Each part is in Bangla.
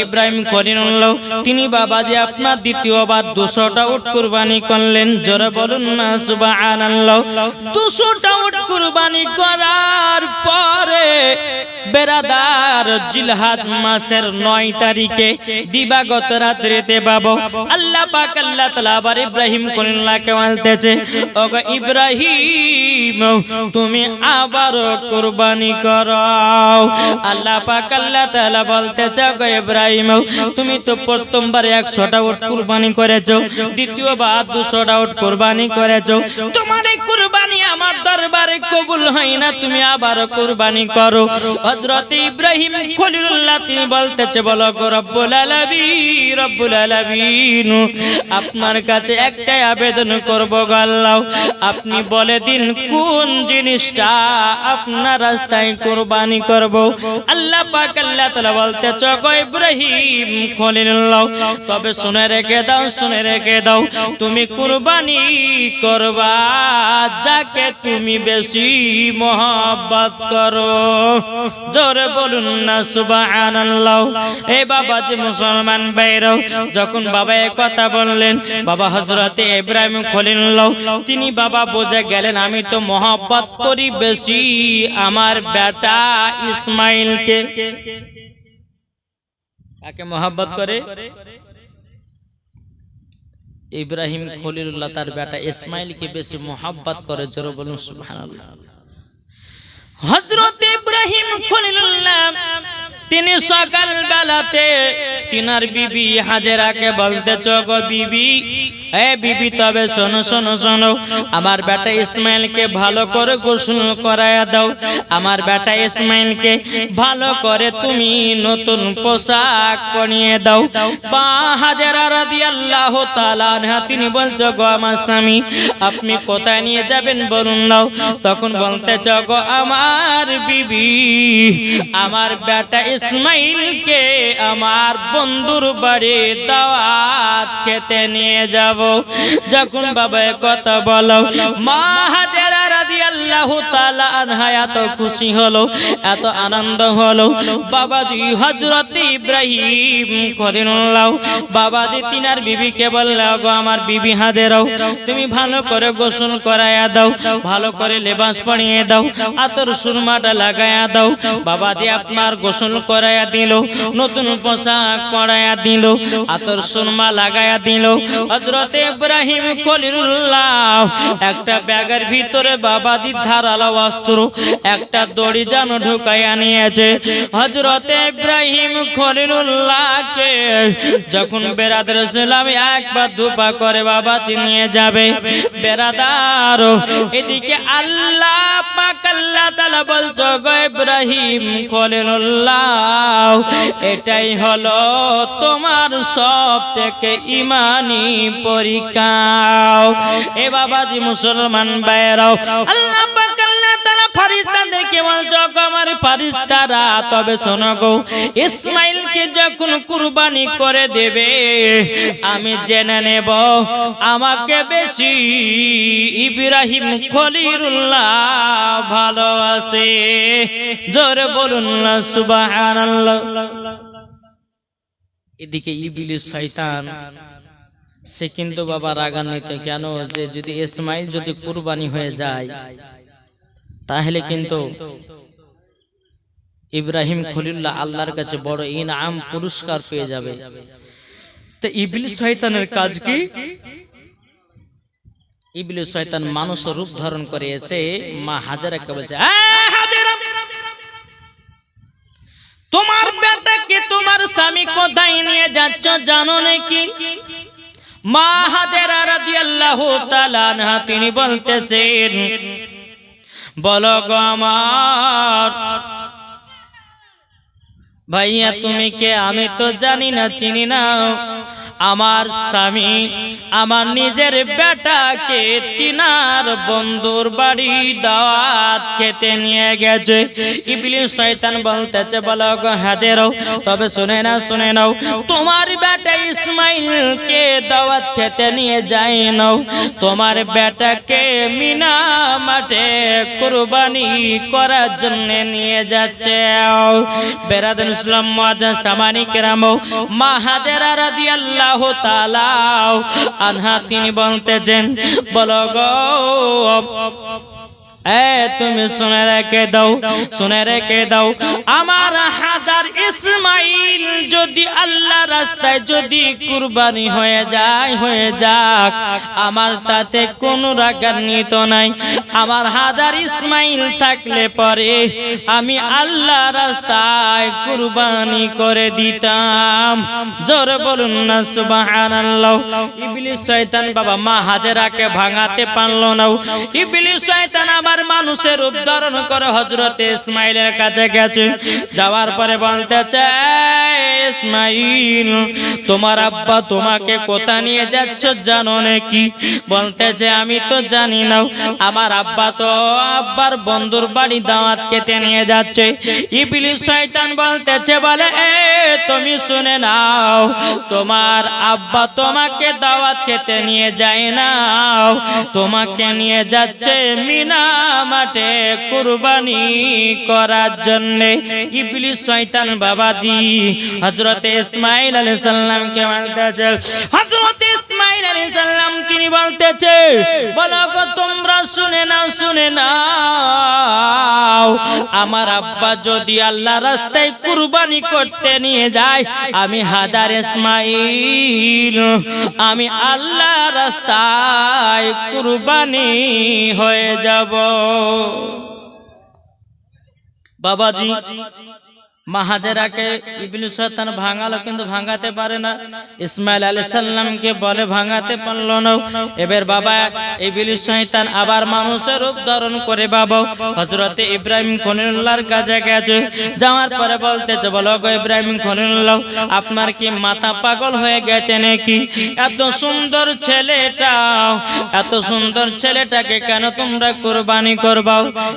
ইব্রাহিম খলিলুল্লাহ তিনি বাবাজি আপনার দ্বিতীয়বার 200টা উট কুরবানি করলেন। জোরে বলুন না সুবহানাল্লাহ। 200টা উট কুরবানি করার পরে বেরাদার জিলহাদ মাসের 9 তারিখে দিবাগত রাত্রিতে বাবা আল্লাহ পাক আল্লাহ তাআলা আবার ইব্রাহিম খলিলুল্লাহকে বলতেছে, ওগো ইব্রাহিম তুমি আবার কুরবানি করো। আল্লাহ পাক আল্লাহ তাআলা বলতেছে, ওগো ইব্রাহিম তুমি তো প্রথমবার 100টা উট কুরবানি করেছো, দ্বিতীয়বার 200টা উট কুরবানি করেছো, তোমার এই কুরবানি আমার দরবারে কবুল হয় না, তুমি আবার কুরবানি করো। হযরত ইব্রাহিম খলিলুল্লাহ তিনি বলতেছে, বলো গো রব্বুল আলামিন আপনার কাছে একটাই আবেদন করব গো আল্লাহ, আপনি বলে দিন কোন জিনিসটা আপনার রাস্তায় কুরবানি করব। আল্লাহ পাক আল্লাহ তাআলা বলতেছে, গো ইব্রাহিম খলিলুল্লাহ তবে শুনে রেখে দাও তুমি কুরবানি করবা যাকে তুমি বেশি মহব্বত করো। জোরে বলুন না সুবহানাল্লাহ। এই বাবাজি মুসলমান ভাইরা যখন বাবা এই কথা বললেন, বাবা হযরত ইব্রাহিম খলিলুল্লাহ তিনি বাবা বুঝে গেলেন আমি তো মহব্বত করি বেশি আমার বেটা ইসমাইলকে। কাকে মহব্বত করে? ইব্রাহিম খলিলুল্লাহ তার বেটা ইসমাইলকে বেশি মহব্বত করে। জোরে বলুন সুবহানাল্লাহ। হযরত ইব্রাহিম খলিলুল্লাহ তিনি সকাল বেলাতে তিনার বিবি হাজেরাকে বলতেছে, গো বিবি, এ বিবি তবে শোনো আমার বেটা ইসমাইলকে ভালো করে গোসল করায়া দাও, আমার বেটা ইসমাইলকে ভালো করে তুমি নতুন পোশাক পরিয়ে দাও। বা হাজেরা রাদিয়াল্লাহু তাআলা আনহা তিনি বলছো, গো আমার স্বামী আপনি কোথায় নিয়ে যাবেন বলুন নাও। তখন বলতেছে, গো আমার বিবি আমার বেটা ইসমাইলকে আমার বন্ধুর বাড়ি দাওয়াত খেতে নিয়ে যাব। যখন বাবা কথা বলো মা হাজেরা রাদিয়াল্লাহু তাআলা আনহা এত খুশি হলো, এত আনন্দ হলো। বাবাজি হযরত ইব্রাহিম খলিলুল্লাহ বাবাজি তিনার বিবিকে বললো, গো আমার বিবি হাজেরা তুমি ভালো করে গোসল করায়া দাও, ভালো করে লেবাস পরিয়ে দাও, আতর সুরমাটা লাগায়া দাও। বাবাজি আপনার গোসল করায়া দিল, নতুন পোশাক পরায়া দিল, আতর সুরমা লাগায়া দিল। হযরত ইব্রাহিম খলিলুল্লাহ একটা ব্যাগের ভিতরে বাবাজি ধারালো অস্ত্র একটা দড়ি যেন ঢুকাইয়া নিয়েছে। হযরত ইব্রাহিম খলিলুল্লাহকে যখন বেরাদার সালাম একবার দুপা করে বাবাজি নিয়ে যাবে, বেরাদার এদিকে আল্লাহ পাক আল্লাহ তাআলা বলছো, গো ইব্রাহিম খলিলুল্লাহ এটাই হলো তোমার সবথেকে ঈমানি পরীক্ষা। এ বাবাজি মুসলমান ভাইরাও আল্লাহ পাক আল্লাহ তাআলা ফেরেশতাদেরকে বলছো, গো আমার ফেরেশতারা তবে শোনো গো, ইসমাইলকে যখন কুরবানি করে দেবে আমি জেনে নেব আমাকে বেশি ইব্রাহিম খলিলুল্লাহ ভালোবাসে। জোরে বলুন না সুবহানাল্লাহ। এদিকে ইবলিস শয়তান সে কিন্তু বাবা রাগান্বিত, কেন যে যদি ইসমাইল যদি কুরবানি হয়ে যায় তাহলে কিন্তু ইব্রাহিম খলিলুল্লাহ আল্লাহর কাছে বড় ইনাম পুরস্কার পেয়ে যাবে। তো ইবলিস শয়তানের কাজ কি? ইবলিস শয়তান মানুষ রূপ ধারণ করে এসে মা হাজেরাকে বলছে, হাজেরা তোমার বেটাকে তোমার স্বামী কোথায় নিয়ে যাচ্ছ জানো নাকি? মা হাজেরা রাদিয়াল্লাহু তাআলা আনহা তিনি বলতেছেন, বলো গো আমার ভাইয়া তুমি কে? আমি তো জানি না চিনি না, আমার স্বামী আমার নিজের বেটাকে তিনার বন্ধুর বাড়ি দাওয়াত খেতে নিয়ে গেছে। ইবলিস শয়তান বলতেছে, বলো গো হাজেরও, তবে শুনে নাও, তোমার বেটা ইসমাইলকে দাওয়াত খেতে নিয়ে যাই নাও, তোমার বেটাকে মিনা মাঠে কুরবানি করার জন্য নিয়ে যাচ্ছে। বেরাদান ইসলাম মুআজ্জাজ সামানি কেরাম, মা হাজেরা রাদিয়াল্লাহু তাআলা আনহা তিনি বলতেছেন, বলো গো তুমি শুনে রেখে দাও, আমার হাজার ইসমাইল যদি আল্লাহ রাস্তায় যদি কুরবানি হয়ে যাক, আমার তাতে কোনো রাগান্বিত নাই। আমার হাজার ইসমাইল থাকলে পরে আমি আল্লাহ রাস্তায় কুরবানি করে দিতাম। জোরে বলুন না সুবহানাল্লাহ। ইবলিস শয়তান বাবা মা হাজেরাকে ভাঙাতে পারল না। ইবলিস শয়তান আমার মানুষের রূপ ধারণ করে হযরতে ইসমাইলের কাছে গেছে। যাওয়ার পরে বলতেছে, ইসমাইল তোমার আব্বা তোমাকে কোথা নিয়ে যাচ্ছে জানো নাকি? বলতেছে, আমি তো জানি না, আমার আব্বা তো আব্বার বন্ধুর বাড়ি দাওয়াত খেতে নিয়ে যাচ্ছে। ইবলিস শয়তান বলতেছে, বলে তুমি শুনে নাও, তোমার আব্বা তোমাকে দাওয়াত খেতে নিয়ে যায় না, তোমাকে নিয়ে যাচ্ছে মিনা মাঠে কুরবানি করার জন্য। ইবলিস শয়তান বাবাজি হযরতে ইসমাইল আলাইহিস সালামকে বলতেছে, হযরতে ইসমাইল আলাইহিস সালাম তিনি বলতেছে, বলো গো তোমরা শুনে নাও, আমার আব্বা যদি আল্লাহ রাস্তায় কুরবানি করতে নিয়ে যায়, আমি হাজার ইসমাইল আমি আল্লাহ রাস্তায় কুরবানি হয়ে যাব। বাবাজি মা হাজেরাকে ইবলিস শয়তান ভাঙালো, কিন্তু ভাঙাতে পারে না। ইসমাইল আলাইহিস সালামকে বলে ভাঙাতে পারলো না। এবার বাবা ইবলিস শয়তান আবার মানুষের রূপ ধারণ করে বাবা হযরতে ইব্রাহিম খলিলুল্লাহর কাছে গেছে। যাওয়ার পরে বলতেছে, বলো গো ইব্রাহিম খলিলুল্লাহ, আপনার কি মাথা পাগল হয়ে গেছে নাকি? এত সুন্দর ছেলেটাকে কেন তোমরা কুরবানি করবা?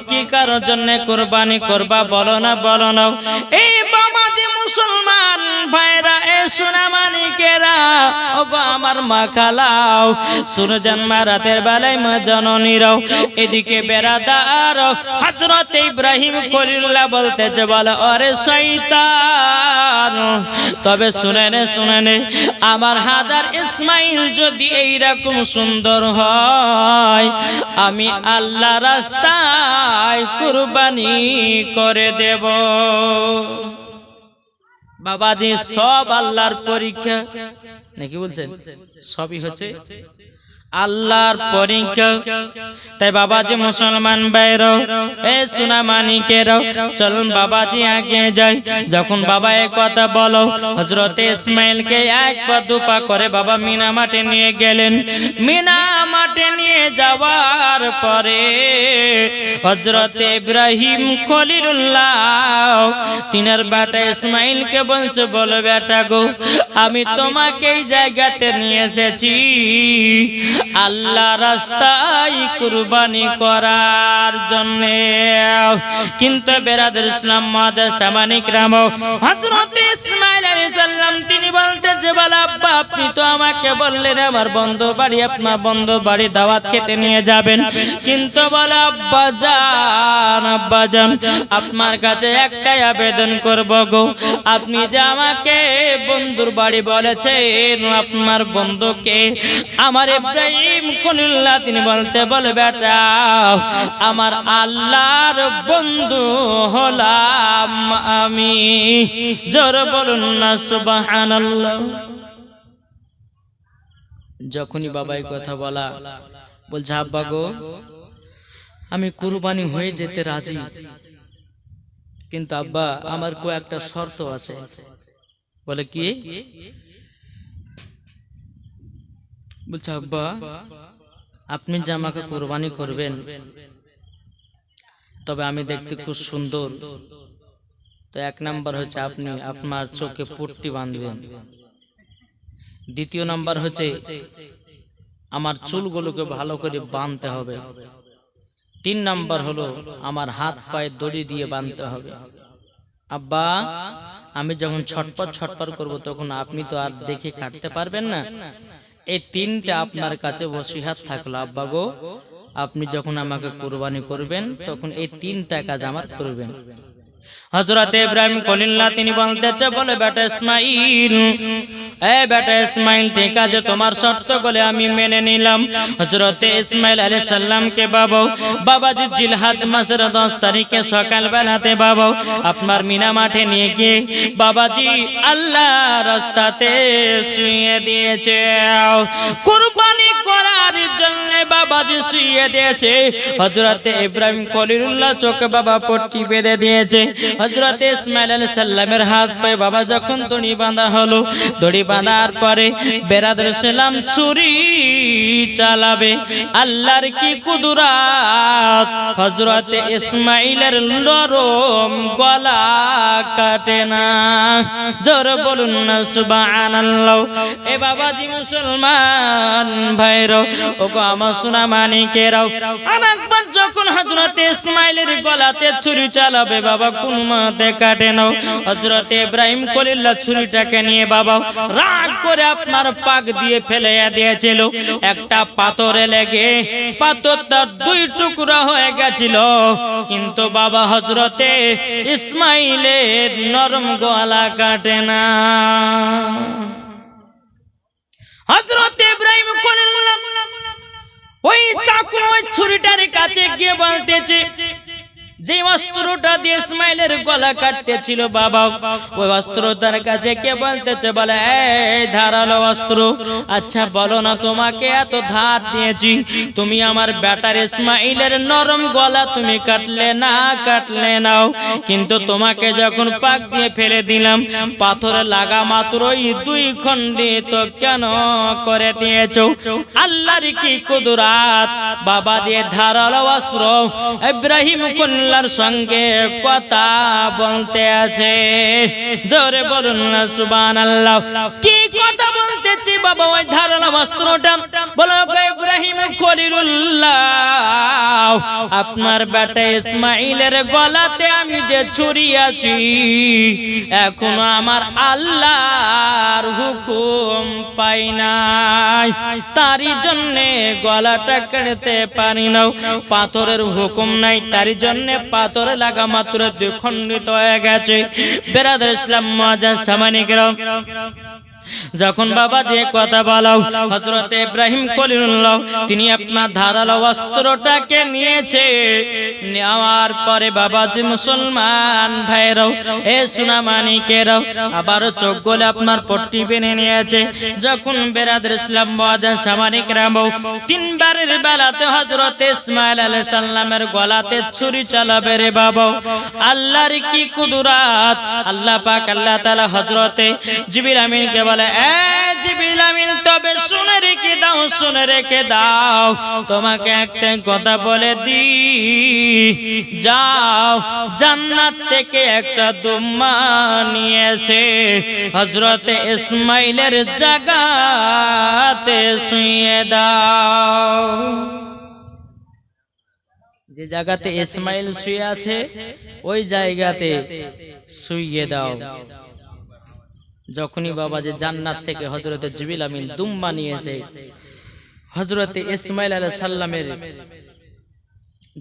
কি কারোর জন্য কুরবানি করবা বলো না। এই বাবাজি মুসলমান ভাইরা, এ সোনা মানিকেরা, ওগো আমার মা খালাও, শুনে যান মা রাতের বেলায় মা জননীরাও, এদিকে বেরাদার হযরতে ইব্রাহিম খলিলুল্লাহ বলতেছে, বলে ওরে শয়তান, তবে শুনে নে, আমার হাজার ইসমাইল যদি এইরকম সুন্দর হয়, আমি আল্লাহ রাস্তায় কুরবানি করে দেব। বাবাজি সব আল্লাহর পরীক্ষা নাকি বলছেন? সবই হচ্ছে আল্লাহর পরীক্ষা। তাই বাবাজি মুসলমান ভাইরা, এ সোনা মানিকেরা, চলুন বাবাজি আগে যাই। যখন বাবা এই কথা বলো, হযরতে ইসমাইলকে এক পা দুপা করে বাবা মিনা মাঠে নিয়ে গেলেন। মিনা মাঠে নিয়ে যাওয়ার পরে হযরতে ইব্রাহিম খলিলুল্লাহ তিনার বেটা ইসমাইলকে বলছে, বলো বেটা গো, আমি তোমাকে এই জায়গাতে নিয়ে এসেছি আল্লাহ রাস্তায় কুরবানি করার জন্য। কিন্তু বেরাদার ইসলাম মুআজ্জাজ সামানি কেরাম, হযরত ইসমাইল আলাইহিস সালাম তিনি বলতেছে, বলে আব্বা আপনি তো আমাকে বললেন আমার বন্ধু বাড়ি, আপনার বন্ধু বাড়ি দাওয়াত খেতে নিয়ে যাবেন, কিন্তু বলে আব্বা জান আপনার কাছে একটাই আবেদন করব গো, আপনি যে আমাকে বন্ধুর বাড়ি বলেছেন, আপনার বন্ধুকে আমার ইব্রাহিম খলিলুল্লাহ তিনি বলে বেটা আমার আল্লাহর বন্ধু হলাম আমি। জোরে বলুন না সুবহানাল্লাহ। যখনই বাবাই কথা বলা, বলছে আব্বা গো আমি কুরবানি হয়ে যেতে রাজি, কিন্তু আব্বা আমার কয়েকটা শর্ত আছে। বলে কি? বলছে আব্বা আপনি যে আমাকে কুরবানি করবেন, তবে আমি দেখতে খুব সুন্দর, তো এক নাম্বার হচ্ছে আপনি আপনার চোখে পট্টি বাঁধবেন, দ্বিতীয় নাম্বার হচ্ছে আমার চুলগুলোকে ভালো করে বাঁধতে হবে। 3 নাম্বার হলো আমার হাত পায়ে দড়ি দিয়ে বাঁধতে হবে। আব্বা, আমি যখন ছটপট ছটপট করব তখন আপনি তো আর দেখে কাটতে পারবেন না। এই 3টা আপনার কাছে ওসিয়ত থাকলো আব্বা গো, আপনি যখন আমাকে কুরবানি করবেন তখন এই 3টা কাজ আমার করবেন। হযরত ইব্রাহিম খলিলুল্লাহ তিনি বলতেছে, বলে বেটা ইসমাইল, বেটা ইসমাইল, ঠিক আছে তোমার শর্ত বলে আমি মেনে নিলাম। হযরত ইসমাইল আলাইহিস সালামকে বাবাজি জিলহজ মাসের 10 তারিখে সকাল বেলাতে আপনার মিনা মাঠে নিয়ে গিয়ে বাবাজি আল্লাহ রাস্তাতে শুইয়ে দিয়েছে। কুরবানি করার জন্য বাবাজি শুইয়ে দিয়েছে। হযরত ইব্রাহিম খলিলুল্লাহ চোখে বাবা পট্টি বেঁধে দিয়েছে। হযরত ইসমাইল আলাইহিস সালামের হাত পায়ে বাবা যখন দড়ি বাঁধা হলো, দড়ি বাঁধার পরে বেরাদর সালাম ছুরি চালাবে। আল্লাহর কি কুদরত, হযরত ইসমাইলের নরম গলা কাটে না। জোরে বলুন না সুবহানাল্লাহ। এ বাবাজি মুসলমান ভাইরা, ওগো আমার সোনা মানিকেরাও, আরেকবার যখন হযরত ইসমাইলের গলাতে ছুরি চালাবে বাবা কোন মতে কাটে না। হযরত ইব্রাহিম খলিলুল্লাহ ছুরিটাকে নিয়ে বাবা রাগ করে আপনার পাক দিয়ে ফেলে দিয়েছিল। একটা পাথরে লেগে পাথরটা 2 টুকরা হয়ে গেছিল, কিন্তু বাবা হযরতে ইসমাইলের নরম গলা কাটে না। হযরত ইব্রাহিম খলিলুল্লাহ ওই চাকু ওই ছুরিটার কাছে গিয়ে বলতেছে, যে অস্ত্রটা দিয়ে ইসমাইলের গলা কাটতেছিল বাবা, ওই অস্ত্রটার কাছে কে বলতেছে, বলে এই ধারালো অস্ত্র, আচ্ছা বলো না তোমাকে এত ধার দিয়েছি, তুমি আমার বেটার ইসমাইলের নরম গলা তুমি কাটলে নাও, কিন্তু তোমাকে যখন পাক দিয়ে ফেলে দিলাম পাথরে লাগা মাত্রই 2 খণ্ডিত কেন করে দিয়েছো? আল্লাহর কি কুদরত, বাবা দিয়ে ধারালো অস্ত্র ইব্রাহিম আল্লাহর সঙ্গে কথা বলতে আছে। জোরে বলুন না সুবহানাল্লাহ। কি কথা বলতেছি বাবা? ওই ধারালো অস্ত্রটা বলো ইব্রাহিম খলিলুল্লাহ, আপনার বেটা ইসমাইলের গলাতে আমি যে ছুরি আছি, এখনো আমার আল্লাহর হুকুম পাই নাই, তারই জন্য গলাটা কেটে পারি না। পাথরের হুকুম নাই, তারই জন্য পাথরে লাগা মাত্র 2 খণ্ডিত হয়ে গেছে। বেরাদার ইসলাম মুআজ্জাজ সামানিকরাম, যখন বাবা যে কথা বলাও হযরত ইব্রাহিম খলিলুল্লাহ তিনি আপনার ধারালো অস্ত্রটাকে নিয়েছে। নেওয়ার পরে বাবাজি মুসলমান ভাইরাও, এ সোনা মানিকেরাও, আবার চোখ গলে আপনার পট্টি বেঁধে নিয়েছে। যখন বেরাদার ইসলাম মুআজ্জাজ সামানিকরাম 3বারের বেলাতে হযরত ইসমাইল আলাইহিস সালামের গলাতে ছুরি চালাবে রে বাবা, আল্লাহর কি কুদরত। আল্লাহ পাক আল্লাহ তাআলা হযরতে জিবরিল আমিনকে বলে, এ জিবরিল আমিন তবে শুনে রেখে দাও, তোমাকে একটা কথা বলে দি, যাও জান্নাত থেকে একটা দুম্মা নিয়ে এসে হযরত ইসমাইলের জায়গাতে শুইয়ে দাও। যে জায়গাতে ইসমাইল শুয়ে আছে ওই জায়গাতে শুইয়ে দাও। যখনই বাবা যে জান্নাত থেকে হযরতে জিবরিল আমিন দুম্বা নিয়ে এসে হযরতে ইসমাইল আলাইহিস সালামের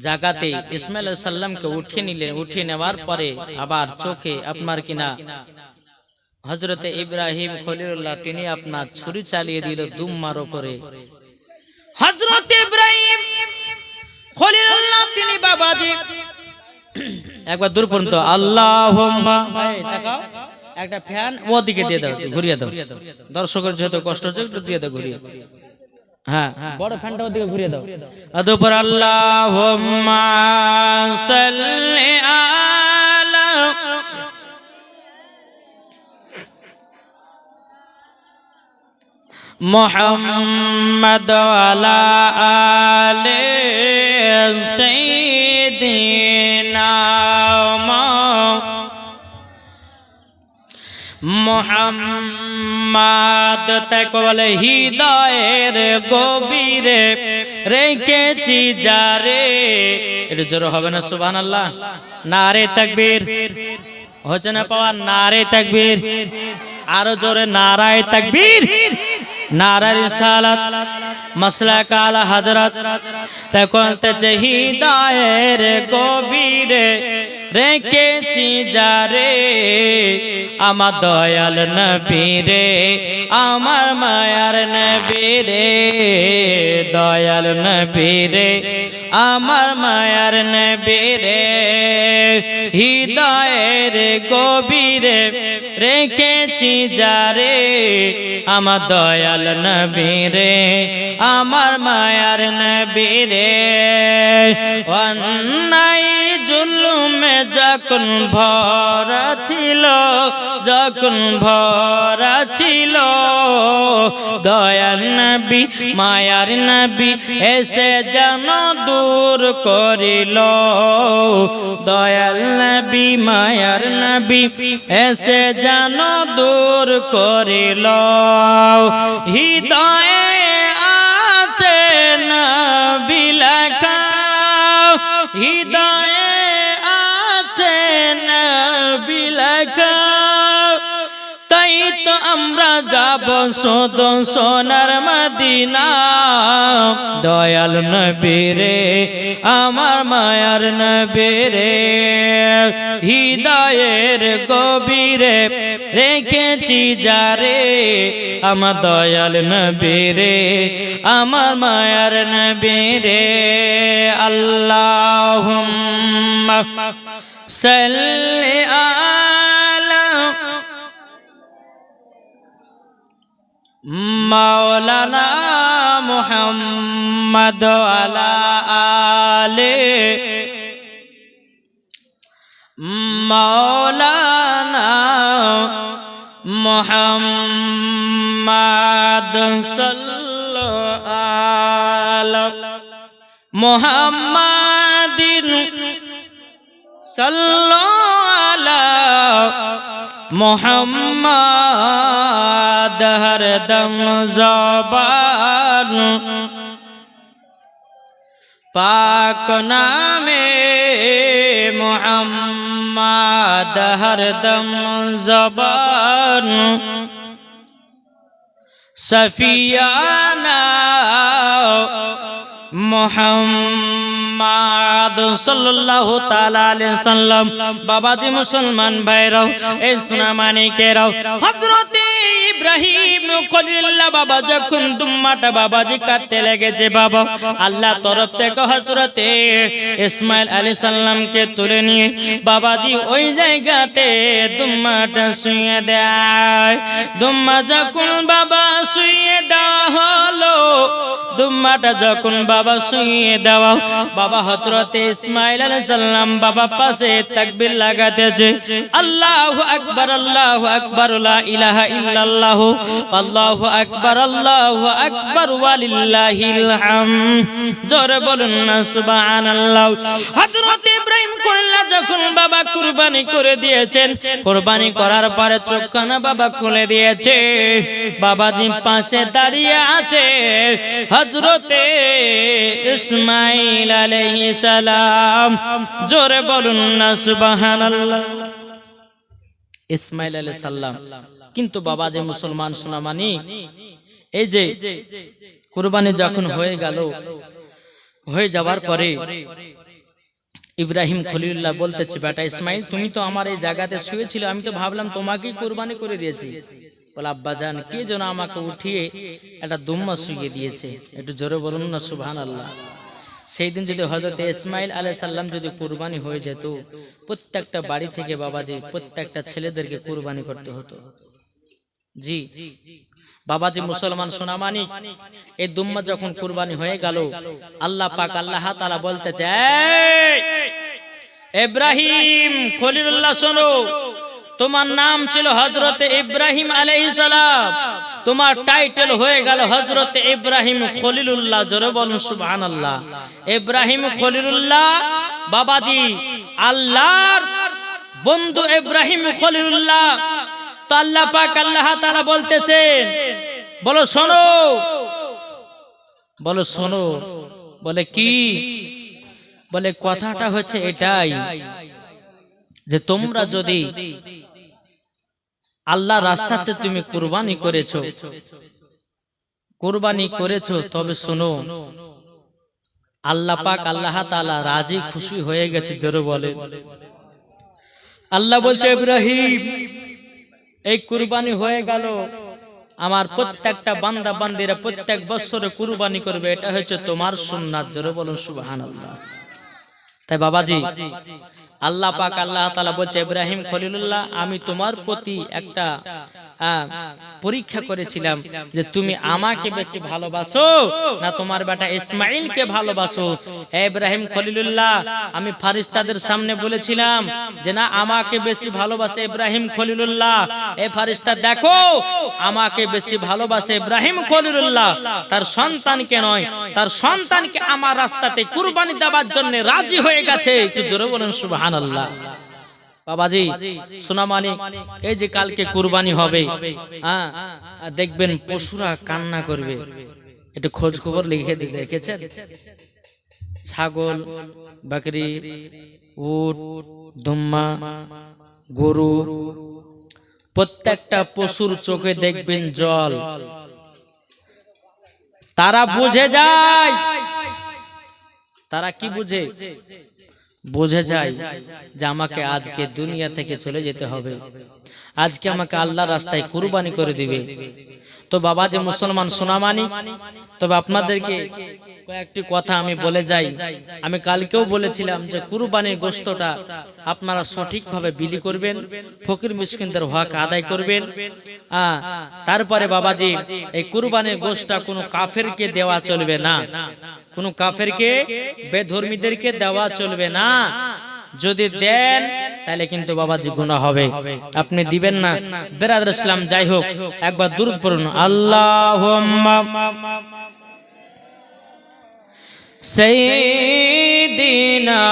জায়গাতে ইসমাইল আলাইহিস সালামকে উঠিয়ে নেওয়ার পরে আবার চোখে আপনার কিনা হযরতে ইব্রাহিম খলিলুল্লাহ তিনি আপনার ছুরি চালিয়ে দিল দুম্মার উপরে। হযরতে ইব্রাহিম খলিলুল্লাহ তিনি বাবাজি একবার দূর পর্যন্ত আল্লাহুম্মা, তাকাও একটা ফ্যান ওদিকে দিয়ে দাও, ঘুরিয়ে দাও, দর্শকের যেহেতু কষ্ট হচ্ছে একটু দিয়ে দাও ঘুরিয়ে। হ্যাঁ, বড় ফ্যানটা ওদিকে ঘুরিয়ে দাও। অতঃপর আল্লাহুম্মা সাল্লি আলা মুহাম্মাদ ওয়ালা আলি সাইয়্যিদিনা মোহাম্মদ তাই বলে হৃদয়ের গভীরে রেখেছি যারে। এটা জোরে হবে না সুবহানাল্লাহ? নারে তাকবীর হচ্ছে না পাওয়া? নারে তাকবীর, আরো জোরে নারায়ে তাকবীর, নারায়ে রিসালাত, মাসলাক আলা হযরত। তাই বলতেছে হৃদয়ের গভীরে রেখেছি যারে, আমার দয়াল নবী রে, আমার মায়ার নবী রে, দয়াল নবী রে, আমার মায়ার নবী রে। হৃদয়ের গভীরে রেখেছি যারে, আমার দয়াল নবী রে, আমার মায়ার নবী রে। অন্যায় জুলুমে যখন ভরা ছিল, যখন ভরা ছিল, দয়াল নবী মায়ার নবী এসে যেন দূর করিল, দয়াল নবী মায়ার নবী এসে যেন দূর করিল। হৃদয়ে আছে নবী লেখা, হৃদয়ে আছে নবী লেখা, তাই তো আমরা যাব শুধু সোনার মদিনা। দয়াল নবী রে, আমার মায়ার নবী রে, হৃদয়ের গভীরে রেখেছি যারে, আমার দয়াল নবী রে, আমার মায়ার নবী রে। আল্লাহুম্মা সাল্লি আলা মাওলানা মুহাম্মদ আলা আলে মাওলানা মুহাম্মদ সাল্লাল্লাহু আলা মুহাম্মাদিন সাল্লাল্লাহু আলা মুহাম্মদ হরদম জবান পাক নামে মুহাম্মদ হরদম জবান সফিয়ানা মুহাম্মদ সাল্লাল্লাহু তাআলা আলাইহি সাল্লাম। বাবাজি মুসলমান ভাইরাও, এই সোনামানিকেরাও, হযরত ইব্রাহিম খলিলুল্লাহ বাবা যখন দুম্মাটা বাবাজি কাটতে লেগেছে, বাবা আল্লাহ তরফ থেকে হযরত ইসমাইল আলাইহিস সালামকে তুলে নিয়ে বাবাজি ওই জায়গাতে দুম্মাটা শুইয়ে দেয়। দুম্মা যখন বাবা শুইয়ে দেওয়া হলো, দুম্মাটা যখন বাবা শুইয়ে দেওয়া, বাবা হযরত ইসমাইল আলাইহিস সালাম বাবা পাশে তাকবীর লাগাতেছে, আল্লাহু আকবার, আল্লাহু আকবার, লা ইলাহা ইল্লাল্লাহ, আল্লাহু আকবার, আল্লাহু আকবার, ওয়ালিল্লাহিল হামদ। জোরে বলুন না সুবহানাল্লাহ। হযরত ইব্রাহিম খলিলুল্লাহ যখন বাবা কুরবানি করে দিয়েছেন, কুরবানি করার পরে চোখখানা বাবা খুলে দিয়েছে, বাবাজি পাশে দাঁড়িয়ে আছে হযরতে ইসমাইল আলাইহিস সালাম। জোরে বলুন না সুবহানাল্লাহ। ইসমাইল আলাইহিস সালাম কিন্তু বাবা যে মুসলমান সোনামানি, এই যে কুরবানি যখন হয়ে গেল, হয়ে যাওয়ার পরে ইব্রাহিম খলিলুল্লাহ বলতেছে, বেটা ইসমাইল তুমি তো আমার এই জায়গাতে শুয়েছিল, আমি তো ভাবলাম তোমাকেই কুরবানি করে দিয়েছি। বলে আব্বাজান কে যেন আমাকে উঠিয়ে একটা দুম্মা শুইয়ে দিয়েছে। একটু জোরে বলুন না সুবহানাল্লাহ। সেই দিন যদি হযরত ইসমাইল আলাইহিস সালাম যদি কুরবানি হয়ে যেত, প্রত্যেকটা বাড়ি থেকে বাবাজি প্রত্যেকটা ছেলেদেরকে কুরবানি করতে হতো। জি বাবাজি মুসলমান সোনামানি, এই দুম্মা যখন কুরবানি হয়ে গেল, আল্লাহ পাক আল্লাহ তাআলা বলতেছে, ইব্রাহিম খলিলুল্লাহ শোনো, তোমার নাম ছিল হযরত ইব্রাহিম আলাইহিস সালাম, তোমার টাইটেল হয়ে গেল হযরত ইব্রাহিম খলিলুল্লাহ। জোরে বলুন সুবহানাল্লাহ। ইব্রাহিম খলিলুল্লাহ বাবাজি আল্লাহর বন্ধু ইব্রাহিম খলিলুল্লাহ আল্লাহ পাক আল্লাহ তাআলা বলতেছেন, বলো শোনো, বলো শোনো। বলে কি? বলে কথাটা হচ্ছে এটাই যে তোমরা যদি আল্লাহ রাস্তাতে তুমি কুরবানি করেছো, কুরবানি করেছো, তবে শোনো আল্লাহ পাক আল্লাহ তাআলা রাজি খুশি হয়ে গেছে। জোরে বলে আল্লাহ বলছে ইব্রাহিম এই কুরবানি হয়ে গেল, আমার প্রত্যেকটা বান্দা বান্দিরা প্রত্যেক বছরে কুরবানি করবে, এটা হচ্ছে তোমার সুন্নাত। জোরে বলুন সুবহানাল্লাহ। তাই বাবাজি আল্লাহ পাক আল্লাহ তাআলা বলছে ইব্রাহিম খলিলুল্লাহ, আমি তোমার প্রতি একটা পরীক্ষা করেছিলাম যে তুমি আমাকে বেশি ভালোবাসো না তোমার বেটা ইসমাইলকে ভালোবাসো। হে ইব্রাহিম খলিলুল্লাহ, আমি ফারিস্তাদের সামনে বলেছিলাম যে না আমাকে বেশি ভালোবাসে ইব্রাহিম খলিলুল্লাহ। এ ফারিস্তা দেখো আমাকে বেশি ভালোবাসে ইব্রাহিম খলিলুল্লাহ, তার সন্তানকে নয়, তার সন্তানকে আমার রাস্তাতে কুরবানি দেওয়ার জন্য রাজি হয়ে গেছে। একটু জোরে বলেন সুবহানাল্লাহ। বাবাজি সোনা মানিক, এই যে কালকে কুরবানি হবে, দেখবেন পশুরা কান্না করবে। একটু খোঁজ খবর লিখে রেখেছেন? ছাগল, বকরি, উট, দুম্মা, গরু, প্রত্যেকটা পশুর চোখে দেখবেন জল। তারা বুঝে যায়, তারা কি বুঝে? বুঝে যায় যে আমাকে আজকে দুনিয়া থেকে চলে যেতে হবে, আজকে আমাকে আল্লাহর রাস্তায় কুরবানি করে দিবে। তো বাবা যে মুসলমান সোনামানি, তবে আপনাদেরকে কয়েকটি কথা আমি বলে যাই। আমি কালকেও বলেছিলাম যে কুরবানির গোশতটা আপনারা সঠিকভাবে বিলি করবেন, ফকির মিসকিনদের হক আদায় করবেন। তারপরে বাবাজি এই কুরবানির গোশতটা কোনো কাফেরকে দেওয়া চলবে না, কোনো কাফেরকে বেধর্মীদেরকে দেওয়া চলবে না। যদি দেন তাহলে কিন্তু বাবাজি গুনাহ হবে, আপনি দিবেন না। বেরাদর ইসলাম, যাই হোক একবার দুরূদ পড়ুন। আল্লাহুম্মা সাইয়্যিদিনা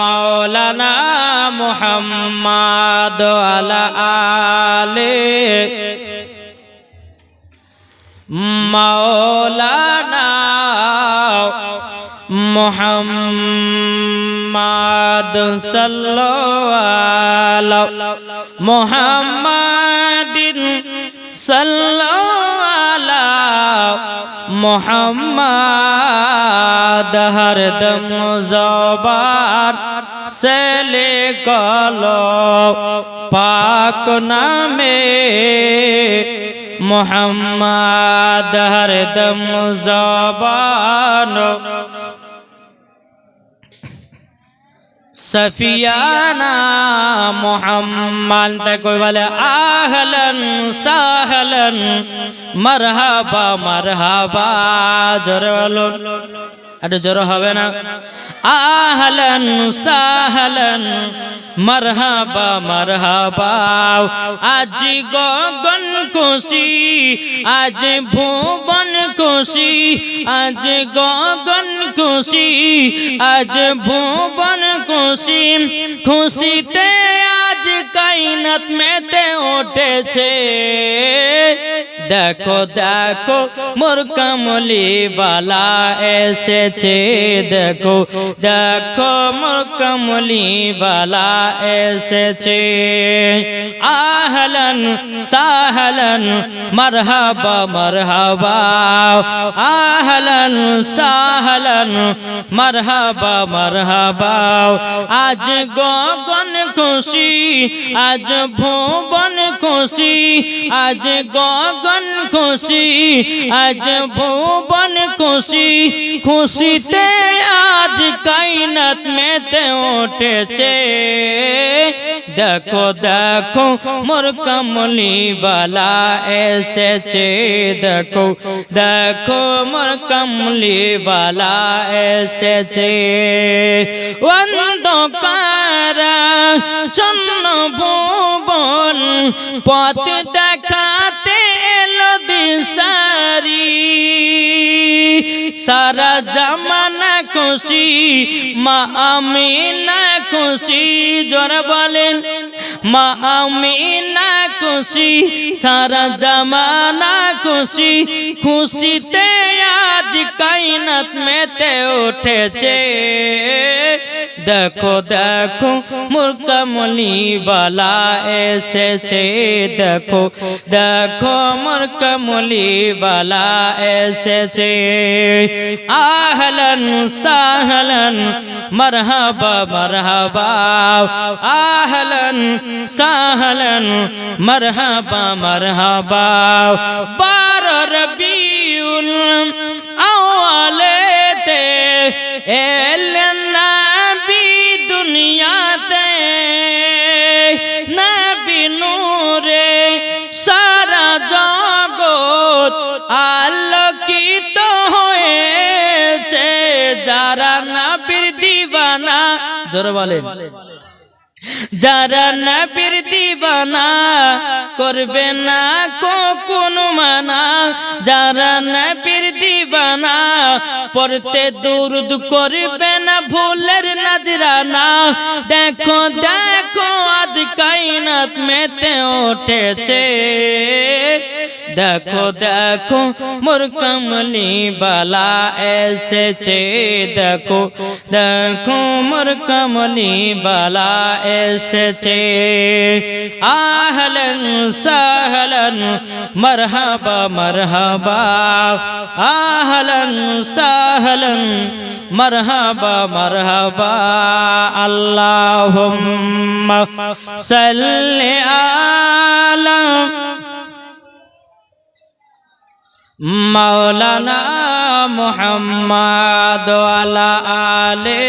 মাওলানা মুহাম্মাদ আলা আলে মাওলানা মুহাম্মাদ সাল্লাল্লাহু আলা মুহাম্মাদিন সাল্লাল্লাহু আলা মুহাম্মাদ হরদম জবান से निकालो पाक नामे मोहम्मद हरदम ज़बानो सफियाना मोहम्मद तक वाले आहलन सहलन मरहबा मरहबा जोरे वालों अरे जोरो हवे ना आहलन सहलन मरहबा मरहबा आज गगन खुशी आज भुवन खुशी आज गगन खुशी आज भुवन खुशी खुशीते आज कायनात में ते उठेছে देखो देखो मोर कमली वाला एसेছে देखो देखो मोर कमली वाला एसेছে आहलन सहलन मरहबा मरहबा आहलन सहलन मरहबा मरहबा आज गगन खुशी आज भुवन खुशी आज गगन खुशी आज भुवन खुशी खुशीते आज कायनात में ते उठेছে देखो देखो मोर कमली वाला एसेছে देखो देखो मोर कमली वाला एसेছে অন্ধকার চন্ন ভুবন পথ দেখাতে এলো দিশারি सारा जमाना खुशी माँ आमीना खुशी जोर बोलें মা আমিনা খুশি, সারা জামানা খুশি, খুশিতে আজ কায়নাত মেতে উঠেছে। দেখো দেখো মোর কমলি বালা এসেছে, দেখো দেখো মোর কমলি বালা এসেছে। আহলান সাহলান মারহাবা মারহাবা, আহলান সাহলান মারহাবা মারহাবা। 12 রবিউল আওয়ালেতে এলেন নবী দুনিয়াতে, নবী নূরে সারা জগৎ আলোকিত হয়েছে। যারা নবীর দিওয়ানা, জোরে বলেন, যারা নবীর দিওয়ানা করবে না কখনো মানা, যারা নবীর দিওয়ানা পড়তে দুরুদ করবে না ভুলের নজরানা। দেখো দেখো আজ কায়নাত মেতে উঠেছে, দেখো দেখো মোর কমলি বালা এসেছে, দেখো দেখো মোর কমলি বালা এসেছে। আহলান সাহলান মারহাবা মারহাবা, আহলান সাহলান মারহাবা মারহাবা। আল্লাহুম্মা সাল্লি আলা মাওলানা মুহাম্মদ ওয়ালা আলে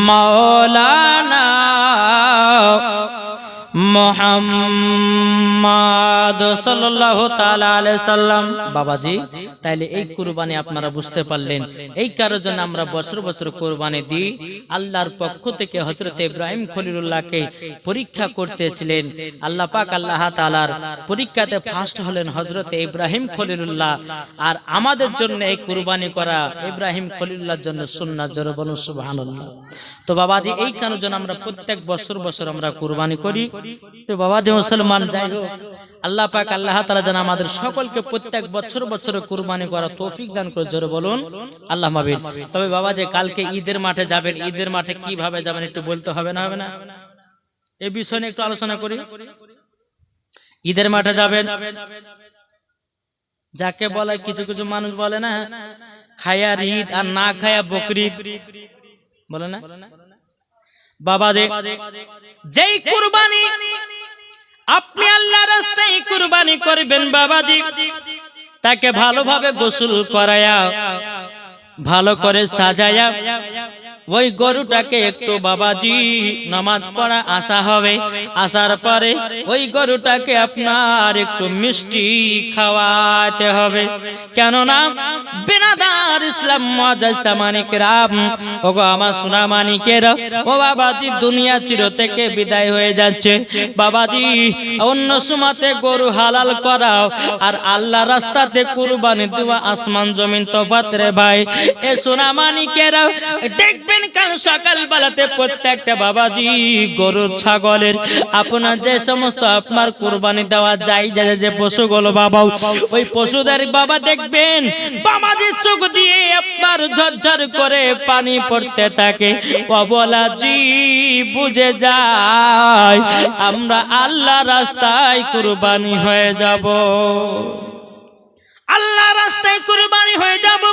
মাওলানা মুহাম্মদ সাল্লাল্লাহু তাআলা আলাইহি সাল্লাম। বাবাজি, তাইলে এই কুরবানি আপনারা বুঝতে পারলেন, এই কারণে জন্য আমরা বছর বছর কুরবানি দিই। আল্লাহর পক্ষ থেকে হযরত ইব্রাহিম খলিলুল্লাহকে পরীক্ষা করতেছিলেন। আল্লাহ পাক আল্লাহ তাআলার পরীক্ষাতে ফার্স্ট হলেন হযরত ইব্রাহিম খলিলুল্লাহ। আর আমাদের জন্য এই কুরবানি করা ইব্রাহিম খলিলুল্লাহর জন্য সুন্নাত। জোরে বলুন সুবহানাল্লাহ। তো বাবাজি, এই কারণে জন্য আমরা প্রত্যেক বছর বছর আমরা কুরবানি করি। তো বাবাজি মুসলমান, যাই হোক, আল্লাহ পাক আল্লাহ তাআলা যেন আমাদের সকলকে প্রত্যেক বছর বছর কুরবানি করার তৌফিক দান করে। জোরে বলুন আল্লাহুম্মা আমিন। তবে বাবাজি, কালকে ঈদের মাঠে যাবেন, ঈদের মাঠে কিভাবে যাবেন একটু বলতে হবে না? হবে না? এই বিষয় নিয়ে একটু আলোচনা করি। ঈদের মাঠে যাবেন, যাকে বলে কিছু কিছু মানুষ বলে না, খায়া ঈদ আর না খায়া বকরিদ বলে না। বাবাজি, যেই কুরবানি আপনি আল্লাহর রাস্তায় কুরবানি করবেন, বাবাজি তাকে ভালোভাবে গোসল করায়া, ভালো করে সাজায়া, ওই গরুটাকে একটু বাবাজি নামাজ পড়া আসা হবে। আসার পরে ওই গরুটাকে আপনার একটু মিষ্টি খাওয়াতে হবে। কেননা বিনাদার ইসলাম মানিকেরাম, ওগো আমার সোনা মানিকেরা, ও বাবাজি দুনিয়া চির থেকে বিদায় হয়ে যাচ্ছে। বাবাজি অন্য সময়তে গরু হালাল করাও আর আল্লাহ রাস্তাতে কুরবানি দেওয়া আসমান জমিন তফাৎ রে ভাই। এ সোনা মানিকেরা দেখবে কাল সকাল বেলাতে প্রত্যেকটা বাবাজি গরু ছাগলের আপনার যে সমস্ত আপনার কুরবানি দেওয়া যায় যে পশুগুলো বাবা, ওই পশুদের বাবা দেখবেন বাবাজি চোখ দিয়ে আপনার ঝরঝর করে পানি পড়তে থাকে। বাবাজি বুঝে যায় আমরা আল্লাহ রাস্তায় কুরবানি হয়ে যাব, আল্লাহ রাস্তায় কুরবানি হয়ে যাব।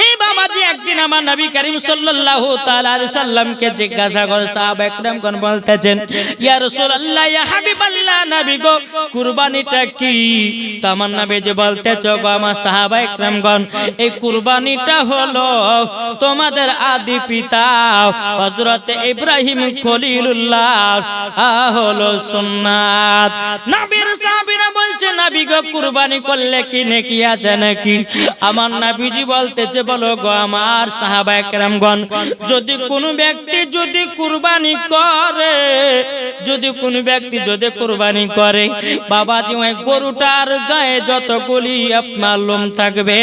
এই বাবাজি একদিন আমার নবী করিম সাল্লাল্লাহু তাআলা আলাইহি সাল্লামকে জিজ্ঞাসা করে সাহাবা একরামগণ বলতেছেন, ইয়া রাসূলুল্লাহ, ইয়া হাবিবাল্লাহ, নবী গো কুরবানিটা কি? তো আমার নবী যে বলতেছে, গো আমার সাহাবা একরামগণ, এই কুরবানিটা হলো তোমাদের আদি পিতা হযরত ইব্রাহিম খলিলুল্লাহ হলো সুন্নাত। নবীর সাহাবীরা বলছে, নবী গো কুরবানি করলে কি নেকি আছে নাকি? আমার নবীজি বলতেছে বলো গো আমার সাহাবায়ে কেরামগণ, যদি কোনো ব্যক্তি যদি কুরবানি করে, যদি কোনো ব্যক্তি যদি কুরবানি করে, বাবাজি ওই গরুটার গায়ে যতগুলি আপনার লোম থাকবে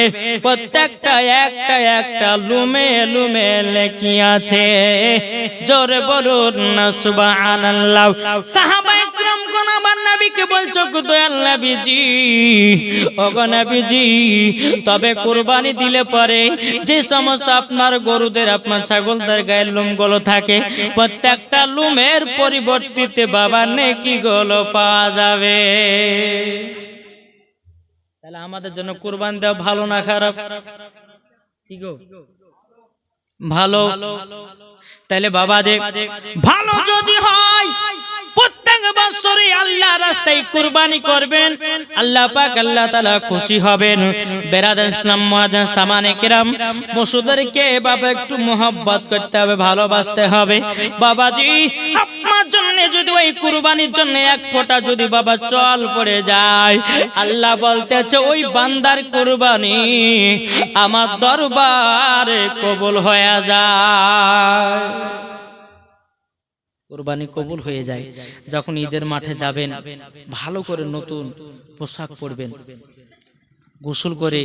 প্রত্যেকটা একটা একটা লুমে লুমে লেখি আছে। জোরে বলুন না সুবহানাল্লাহ। সাহাবায়ে কেরামগণ আমার নবীকে বলছো গো দয়াল নবীজি, ওগো নবীজি, তবে কুরবানি দিলে পরে যে সমস্ত আপনার গরুদের আপনার ছাগলদের গায়ের লোমগুলো থাকে প্রত্যেকটা লোমের পরিবর্তিতে বাবা নেকি গুলো পাওয়া যাবে। তাহলে আমাদের জন্য কুরবানি দেওয়া ভালো না খারাপ? কি গো ভালো। তাহলে বাবা যে ভালো যদি হয় প্রত্যেক বছরই আল্লাহ রাস্তায় কুরবানি করবেন, আল্লাহ পাক আল্লাহ তাআলা খুশি হবেন। বেরাদার ইসলাম মুআজ্জাজ সামানে কিরাম, পশুদেরকে বাবা একটু মোহব্বত করতে হবে, ভালোবাসতে হবে। বাবাজি আপনার জন্য যদি ওই কুরবানির জন্য এক ফোঁটা যদি বাবা চল পড়ে যায়, আল্লাহ বলতেছে ওই বান্দার কুরবানি আমার দরবারে কবুল হয়ে যায়। কুরবানি কবুল হয়ে যায়। যখন ঈদের মাঠে যাবেন ভালো করে নতুন পোশাক পরবেন, গোসল করে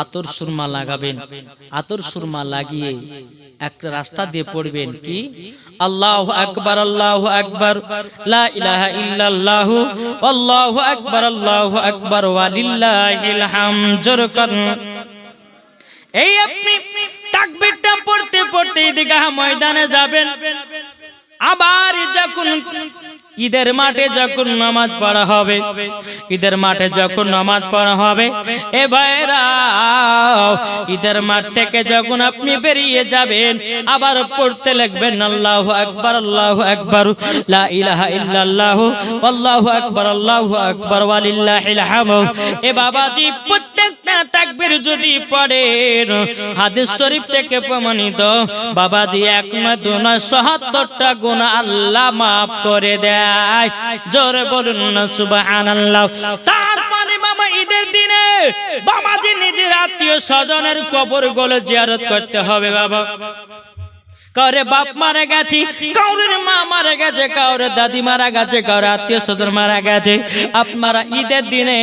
আতর সুরমা লাগাবেন, আতর সুরমা লাগিয়ে একটা রাস্তা দিয়ে পড়বেন কি আল্লাহু আকবার আল্লাহু আকবার লা ইলাহা ইল্লাল্লাহু আল্লাহু আকবার ওয়ালিল্লাহিল হামদ। জোরে করুন। এই আপনি তাকবীরটা পড়তে পড়তে ঈদগাহ ময়দানে যাবেন। আবার যখন ঈদের মাঠে যখন নামাজ পড়া হবে, ঈদের মাঠে যখন নামাজ পড়া হবে, এ ভাইরা ঈদের মাঠ থেকে যখন আপনি বেরিয়ে যাবেন আবার পড়তে লাগবেন আল্লাহু আকবার লা ইলাহা ইল্লাল্লাহু আল্লাহু আকবার ওয়ালিল্লাহিল হামদ। এ বাবাজি প্রত্যেকটা তাকবীর যদি পড়েন হাদিস শরীফ থেকে প্রমাণিত বাবাজি এক না দু না ৭৭টা গুনাহ আল্লাহ maaf করে দেয়। জোরে বলুন না সুবহানাল্লাহ। তারপরে বাবা ঈদের দিনে বাবাজি নিজের আত্মীয় স্বজনের কবর গুলো জিয়ারত করতে হবে। বাবা কাউরে বাপ মারা গেছে, কাউরের মা মারা গেছে, কাউরে দাদি মারা গেছে, কাউরে আত্মীয় স্বজন মারা গেছে, আপনারা ঈদের দিনে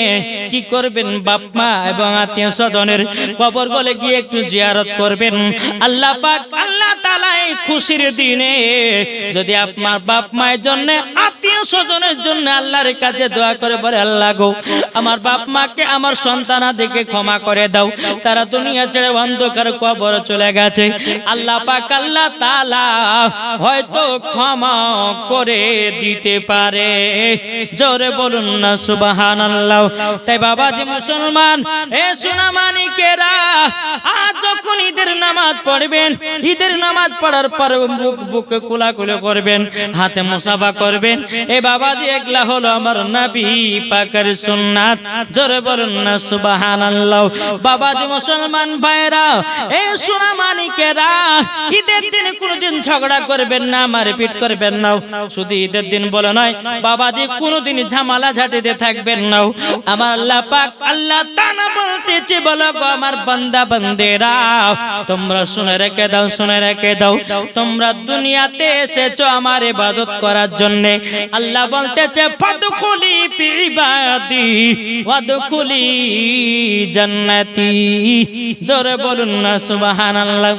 কি করবেন? বাপ মা এবং আত্মীয় স্বজনের কবর গুলো গিয়ে একটু জিয়ারত করবেন। আল্লাহ পাক আল্লাহ তাআলা এই খুশির দিনে যদি আপনার বাপ মায়ের জন্য আত্মীয় স্বজনের জন্য আল্লাহর কাছে দোয়া করে বলে আল্লাহ গো আমার বাপ মাকে আমার সন্তানাদিকে ক্ষমা করে দাও, তারা দুনিয়া ছেড়ে অন্ধকার কবরে চলে গেছে, আল্লাহ পাক আল্লাহ তাআলা হয়তো ক্ষমা করে দিতে পারে। জোরে বলুন না সুবহানাল্লাহ। তাই বাবাজি মুসলমান এ সোনা মানিকেরা, আজ যখন ঈদের নামাজ পড়বেন, ঈদের নামাজ পড়ার পর বুকে কোলাকুলি করবেন, হাতে মুসাফা করবেন। এ বাবাজি এগুলা হলো আমার নবী পাকের সুন্নাত। জোরে বলুন না সুবহানাল্লাহ। বাবাজি মুসলমান ভাইরা এ সোনা মানিকেরা, ঈদের দিন কোনদিন ঝগড়া করবেন না, মারপিট করবেন না। শুধু ঈদের দিন বলে নয় বাবাজি কোনদিন ঝামেলা ঝাঁটিতে থাকবেন না। আমার আল্লাহ পাক আল্লাহ তাআলা বলতেছে বলো গো আমার বান্দা বান্দেরা তোমরা শুনে রেখে দাও, শুনে রেখে দাও, তোমরা দুনিয়াতে এসেছো আমার ইবাদত করার জন্য। আল্লাহ বলতেছে ফাদখুলি ফি ইবাদি ওয়াদখুলি জান্নাতি। জোরে বলুন না সুবহানাল্লাহ।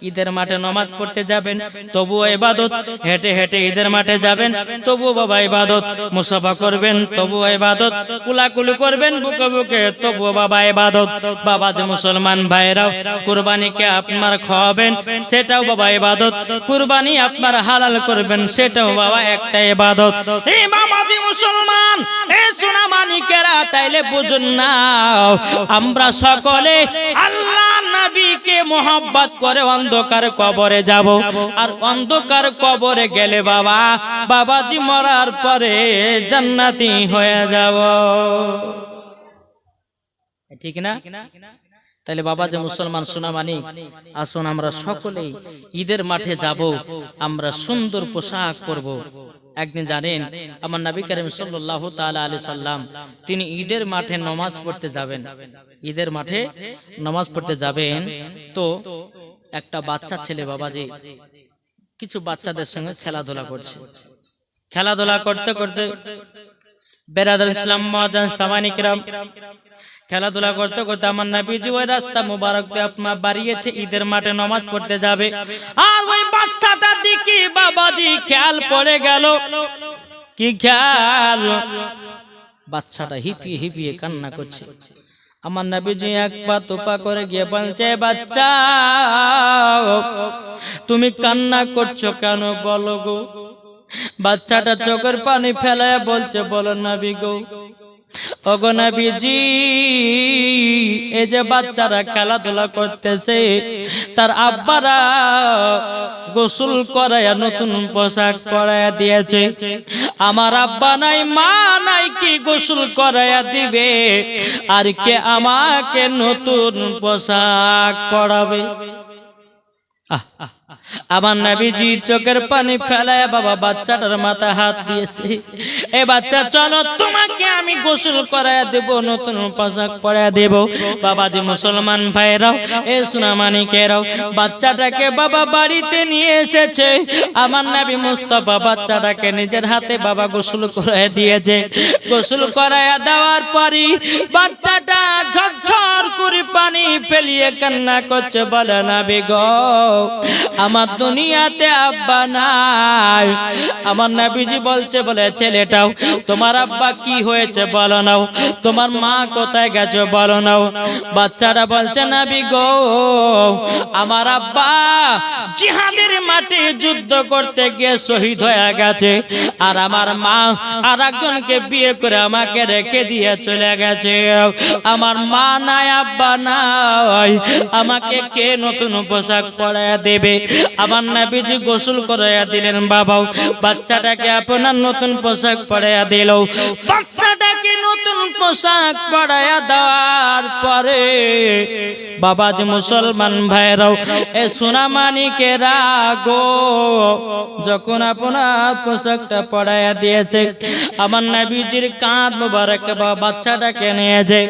ঈদের মাঠে নামাজ পড়তে যাবেন তবুও ইবাদত, হেঁটে হেঁটে ঈদের মাঠে যাবেন তবুও বাবা ইবাদত, মুসাফা করবেন তবুও ইবাদত, কুলাকুলি করবেন বুকে বুকে তবুও বাবা ইবাদত। বাবা যে মুসলমান ভাইরাও কুরবানিকে আপনার খাওয়াবেন সেটাও বাবা ইবাদত, কুরবানি আপনার হালাল করবেন সেটাও বাবা একটা ইবাদত। এই বাবা যে মুসলমান এ সোনা মানিকেরা তাইলে বুঝুন না আমরা সকলে আল্লাহ নবীকে মোহাব্বত করে অন্ধকার কবরে যাব, আর অন্ধকার কবরে গেলে বাবা বাবাজি মরার পরে জান্নাতি হয়ে যাব। ঠিক না? তাহলে বাবা যে মুসলমান সোনামানি, আসুন আমরা সকলেই ঈদের মাঠে যাব, আমরা সুন্দর পোশাক পরব। একদিন জানেন আমার নবী করিম সাল্লাল্লাহু তাআলা আলাইহি সাল্লাম তিনি ঈদের মাঠে নামাজ পড়তে যাবেন, ঈদের মাঠে নামাজ পড়তে যাবেন। তো একটা বাচ্চা ছেলে বাবাজি কিছু বাচ্চাদের সঙ্গে খেলাধুলা করছে। খেলাধুলা করতে করতে বেরাদার ইসলাম মুআজ্জান সামানি কিরাম, খেলাধুলা করতে করতে আমার নবীজি ওই রাস্তা মুবারক দিয়ে আপনার বাড়িয়েছে, ঈদের মাঠে নামাজ পড়তে যাবে। আর ওই বাচ্চাটার দিকে বাবাজি খেয়াল পড়ে গেল। কি খেয়াল? বাচ্চাটা হিপিয়ে হিপিয়ে কান্না করছে। আমার নবীজি এক পা তোপা করে গিয়ে বলছে, বাচ্চা তুমি কান্না করছো কেন বলো গো? বাচ্চাটা চোখের পানি ফেলায় বলছে, বলো নবী গো, ওগো নবীজি এই যে বাচ্চারা খেলাধুলা করতেছে তার আব্বারা গোসল করায়া নতুন পোশাক পরায়া দিয়েছে, আমার আব্বা নাই মা নাই কি গোসল করায়া দিবে, আর কে আমাকে নতুন পোশাক পরাবে? আমার নবীজি চোখের পানি ফেলায় বাবা বাচ্চাটার মাথা হাত দিয়েছে। এ বাচ্চা চলো তোমাকে আমি গোসল করায়া দেব, নতুন পোশাক পরায়া দেব। বাবাজি মুসলমান ভাইরাও, এ সোনামানিকেরাও, বাচ্চাটাকে বাবা বাড়িতে নিয়ে এসেছে। আমার নবী মুস্তাফা বাচ্চাটাকে নিজের হাতে বাবা গোসল করায়া দিয়েছে। গোসল করায়া দেওয়ার পরই বাচ্চাটা ঝরঝর করে পানি ফেলিয়ে কান্না করছে, বলে নবী গো আমার দুনিয়াতে আব্বা নাই। আমার নবীজি বলছে, বলে ছেলেটাও তোমার আব্বা কি হয়েছে বলো নাও, তোমার মা কোথায় গেছে বলো নাও। বাচ্চাটা বলছে, নবী গো আমার আব্বা জিহাদের মাঠে যুদ্ধ করতে গিয়ে শহীদ হয়ে গেছে, আর আমার মা আর একজনকে বিয়ে করে আমাকে রেখে দিয়ে চলে গেছে। আমার মা নাই আব্বা নাই, আমাকে কে নতুন পোশাক পরায়া দেবে? আমার নবীজি গোসল করায়া দিলেন বাবাও, বাচ্চাটাকে আপনার নতুন পোশাক পরায়া দিল। বাচ্চাটাকে নতুন পোশাক পরায়া দেওয়ার পরে বাবাজি মুসলমান ভাইরাও, এ সোনামানিকেরা গো, যখন আপনার পোশাকটা পরায়া দিয়েছে আমার নবীজির কাঁধ মোবারক বাচ্চাটাকে নিয়েছে।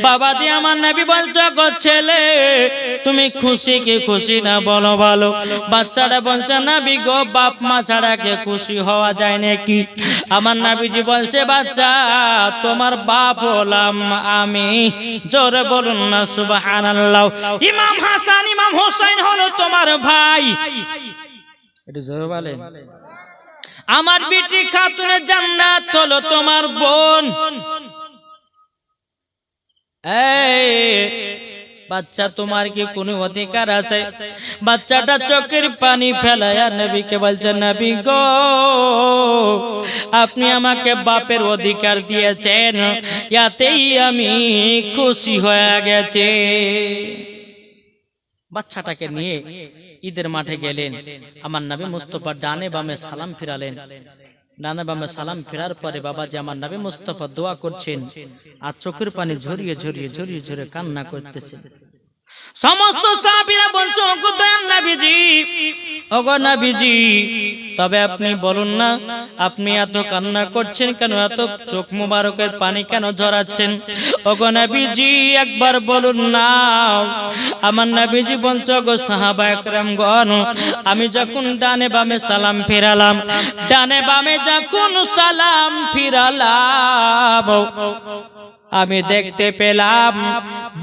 বাবাজি আমার নবী বলছে, গো ছেলে তুমি খুশি কি খুশি না বলো বলো? বাচ্চাটা বলছে, নবী গো বাপ মা ছাড়া কে খুশি হওয়া যায় নাকি? আমার নবীজি বলছে, বাচ্চা তোমার বাপ হলাম আমি, জোরে বলুন না সুবহানাল্লাহ। ইমাম হাসান ইমাম হোসেন হলো তোমার ভাই, একটু জোরে বলেন। আমার বিটি খাতুনে জান্নাত হলো তোমার বোন। বাচ্চা তোমার কি কোনো অধিকার আছে? বাচ্চাটা চোখের পানি ফেলায়া নবীকে বলছে, নবী গো আপনি আমাকে বাপের অধিকার দিয়েছেন, ইয়াতেই আমি খুশি হয়ে গেছে। বাচ্চাটাকে নিয়ে ঈদের মাঠে গেলেন। আমার নবী মুস্তাফা ডানে বামে সালাম ফিরালেন। ডানে বামে সালাম ফেরার পরে বাবাজি আমার নবী মুস্তাফা দোয়া করছেন, আর চোখের পানি ঝরিয়ে ঝরিয়ে ঝরিয়ে ঝরিয়ে কান্না করতেছেন। সমস্ত সাহাবীরা বলছে, ওগো দয়াল নবীজি, ওগো নবীজি তবে আপনি বলুন না, আপনি এত কান্না করছেন কেন, এত চোখ মুবারকের পানি কেন ঝরাচ্ছেন? ওগো নবীজি একবার বলুন না। আমার নবীজি বলছে, ওগো সাহাবা একরামগণ, আমি যখন ডানে বামে সালাম ফিরালাম, ডানে বামে যখন সালাম ফিরালাম, আমি দেখতে পেলাম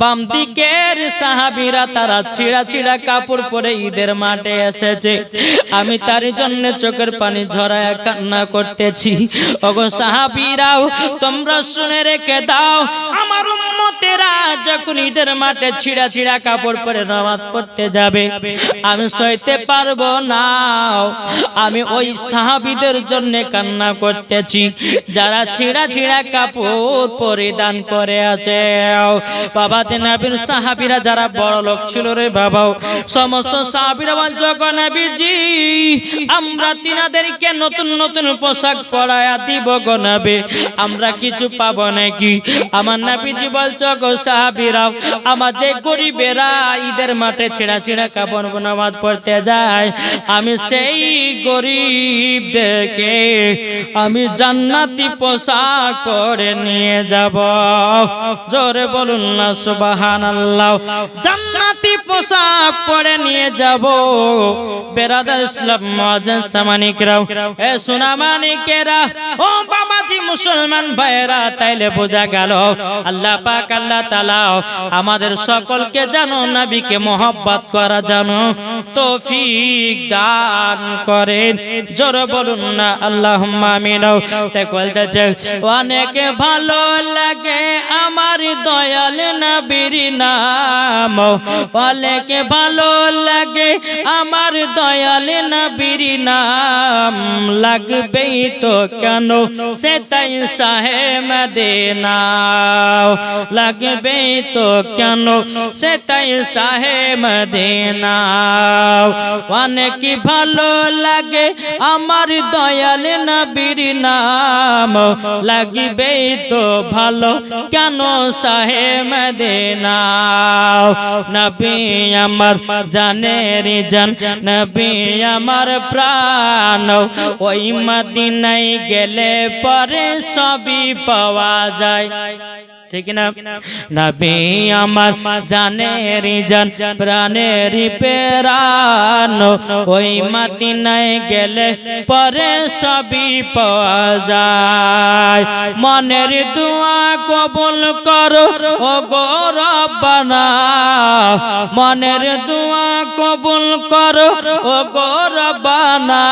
বাম দিকের সাহাবীরা তারা ছিঁড়া ছিঁড়া কাপড় পরে ঈদের মাঠে এসেছে। আমি তার জন্য চোখের পানি ঝরায়া কান্না করতেছি। ওগো সাহাবীরাও তোমরা শুনে রেখে দাও, আমার উম্মতেরা যখন ঈদের মাঠে ছিঁড়া ছিঁড়া কাপড় পরে নামাজ পড়তে যাবে, আমি সইতে পারবো না। আমি ওই সাহাবীদের জন্য কান্না করতেছি যারা ছিঁড়া ছিঁড়া কাপড় পরিধান করে আছে। বাবা নবীর সাহাবীরা যারা বড় লোক ছিল রে বাবা, সমস্ত সাহাবীরা বলছে, গো নবীজি আমরা তিনাদেরকে নতুন নতুন পোশাক পরায়া দিব গো নবী, আমরা কিছু পাবো নাকি? আমার নবীজি বলছে, গো সাহাবীরাও, আমার যে গরিবেরা ঈদের মাঠে ছেঁড়া ছেঁড়া কাপড় নামাজ পড়তে যায়, আমি সেই গরিবদেরকে আমি জান্নাতি পোশাক পরে নিয়ে যাব। জোরে বলুন না সুবহানাল্লাহ। জান্নাতি পোশাক পরে নিয়ে যাব। বেরাদার ইসলাম মুআজ্জিজ সামানিকরাও, এ সোনামানিকেরা, ও বাবাজি মুসলমান ভাইরা, তাইলে বোঝা গেল আল্লাহ পাক আল্লাহ তাআলা আমাদের সকলকে জানো নবীকে মহব্বত করা জানো তৌফিক দান করেন। জোরে বলুন না আল্লাহুম্মা আমিন। তাই বলতেছে অনেক ভালো লাগে আমার দয়াল নবীর নাম, অনেক ভালো লাগে আমার দয়াল নবীর নাম, লাগবেই তো কেন সে তাই শাহে মদিনা, লাগবেই তো কেন সে তাই শাহে মদিনা। অনেক ভালো লাগে আমার দয়াল নবীর নাম, লাগবেই তো ভালো কেন শাহে মদিনা। নবী আমার জানের জান, নবী আমার প্রাণ, ওই মদিনায় গেলে পরে সবই পাওয়া যায়, ঠিক না? নবী আমার জানের জান, প্রাণের প্রাণ, ওই মদিনায় গেলে পরে সবই পাওয়া যায়। মনের দোয়া কবুল করো ও গো রব্বানা, মনের দোয়া কবুল করো ও গো রব্বানা,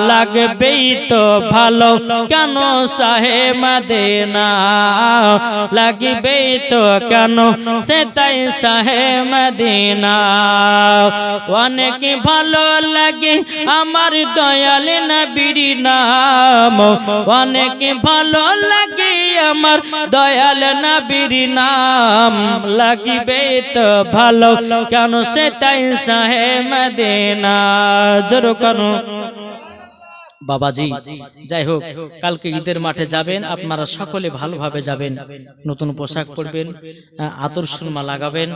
লাগবেই তো ভালো কেন শাহে মদিনা, লাগবেই তো কেন সে তাই শাহে মদিনা। অনেক ভালো লাগে আমার দয়াল নবীর নাম, অনেক ভালো লাগে আমার দয়াল নবীর নাম, লাগবেই তো ভালো কেন সে তাই শাহে মদিনা। জোরে কেন বাবাজি। যাই হোক, কালকে ঈদের মাঠে যাবেন, আপনারা সকলে ভালোভাবে যাবেন, নতুন পোশাক পরবেন, আতর সুরমা লাগাবেন,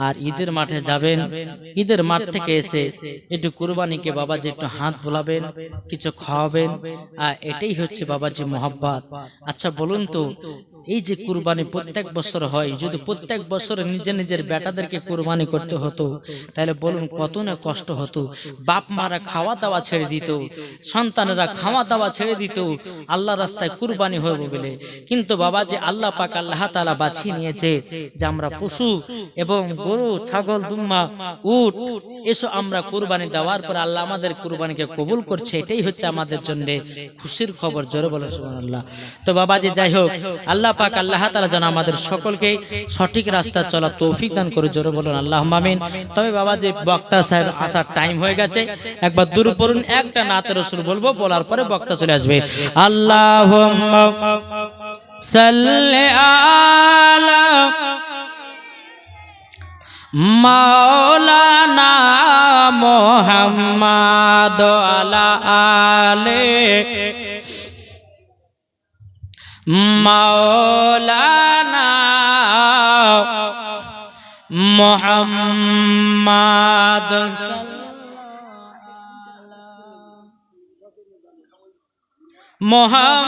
আর ঈদের মাঠে যাবেন। ঈদের মাঠ থেকে এসে একটু কুরবানিকে বাবাজি একটু হাত বোলাবেন, কিছু খাওয়াবেন, আর এটাই হচ্ছে বাবাজি মোহাব্বত। আচ্ছা বলুন তো, এই যে কুরবানি প্রত্যেক বছর হয়, যদি প্রত্যেক বছর নিজের নিজের বেটাদেরকে কুরবানি করতে হতো, তাহলে বলুন কত না কষ্ট হতো। বাপ মারা খাওয়া দাওয়া ছেড়ে দিত, সন্তানেরা খাওয়া দাওয়া ছেড়ে দিত আল্লাহ রাস্তায় কুরবানি হবে বলে। কিন্তু বাবা যে আল্লাহ পাক আল্লাহ তাআলা বাছিয়ে নিয়েছে যে আমরা পশু এবং গরু, ছাগল, দুম্বা, উট এসব আমরা কুরবানি দেওয়ার পর আল্লাহ আমাদের কুরবানিকে কবুল করছে, এটাই হচ্ছে আমাদের জন্য খুশির খবর। জোরে বলো সুবহানাল্লাহ। তো বাবা যে যাই হোক, আল্লাহ পাক আল্লাহ তাআলা যেন আমাদের সকলকে সঠিক রাস্তা চলা তৌফিক দান করে। জোরে বলুন আল্লাহুম্মা আমিন। তবে বাবা যে বক্তা সাহেব আসার টাইম হয়ে গেছে, একবার দূর পড়ুন, একটা নাতে রাসূল বলবো, বলার পরে বক্তা চলে আসবে। আল্লাহুম্মা সাল্লি আলা মাওলানা মুহাম্মাদ আলা আলে মাওলানা মুহাম্মাদ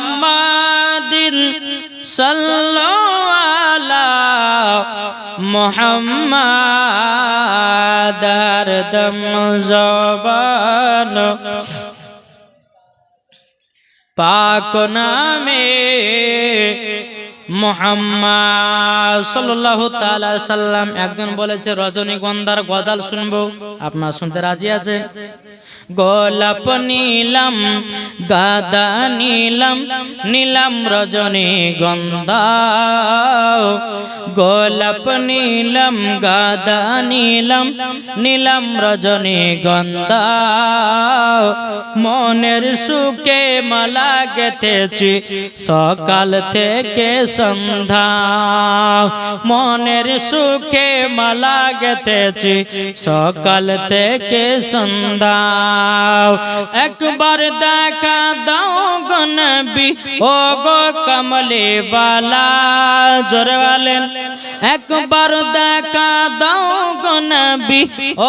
মুহাম্মাদিন সাল্লাল্লাহু আলা মুহাম্মাদার দম জবান পাক নামে মুহাম্মদ সাল্লাল্লাহু তাআলা সাল্লাম। একজন বলেছে রজনীগন্ধার গজল শুনবো, আপনারা শুনতে রাজি আছেন? গোলাপ নীলাম গাদা নীলাম, নীলাম রজনীগন্ধা, গোলাপ নীলাম গাদা নীলাম, নীলাম রজনীগন্ধা, মনের সুখে মালা গেথেছি সকাল থেকে সন্ধ্যা মনের সুখে মালা গেথেছি সকাল থেকে সন্ধ্যা একবার দেখা দাও গো নবী ও গো কমলি वाला জোরে বলেন একবার দেখা দাও গো নবী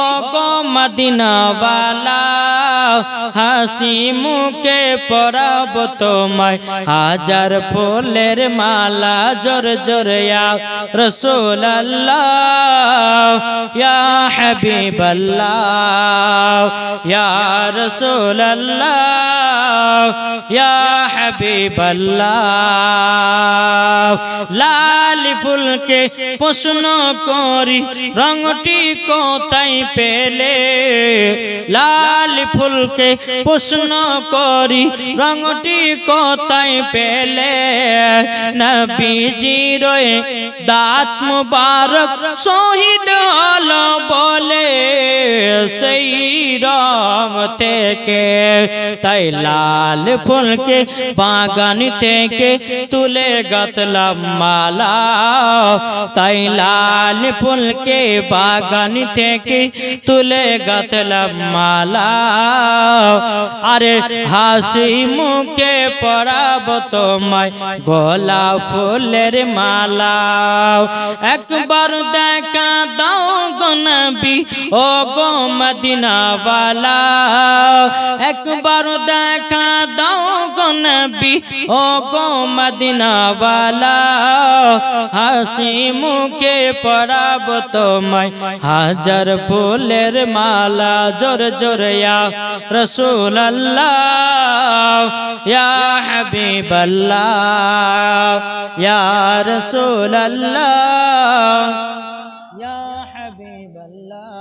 ও গো মদিনা वाला হাসি মুখে পরাব তোমায় হাজার ফুলের মালা জোর জোর ইয়া রাসূলুল্লাহ ইয়া হাবিবাল্লাহ ইয়া রাসূলুল্লাহ ইয়া হাবিবাল্লাহ লাল ফুলকে প্রশ্ন করি রংটি কোথায় পেলে লাল ফুলকে প্রশ্ন করি রংটি কোথায় পেলে নবীজির দাঁত মুবারক শহীদ হলো বলে সেই রং থেকে তাই লাল ফুলকে বাগান থেকে তুলে গাঁথলাম মালা তাই লাল ফুলকে বাগান থেকে তুলে গাঁথলাম মালা আরে হাসি মুখে পরাব তোমায় গোলাপ ফুলের মালা একবার দেখা দাও গো নবী ও গো মদিনা वाला একবার দেখা দাও গো নবী ও গো মদিনা वाला হাসি মুখে পরাব তোমায় হাজার ফুলের মালা জোর জোর ইয়া রাসূলুল্লাহ ইয়া হাবিবাল্লাহ ইয়া রাসূলুল্লাহ ইয়া হাবিবাল্লাহ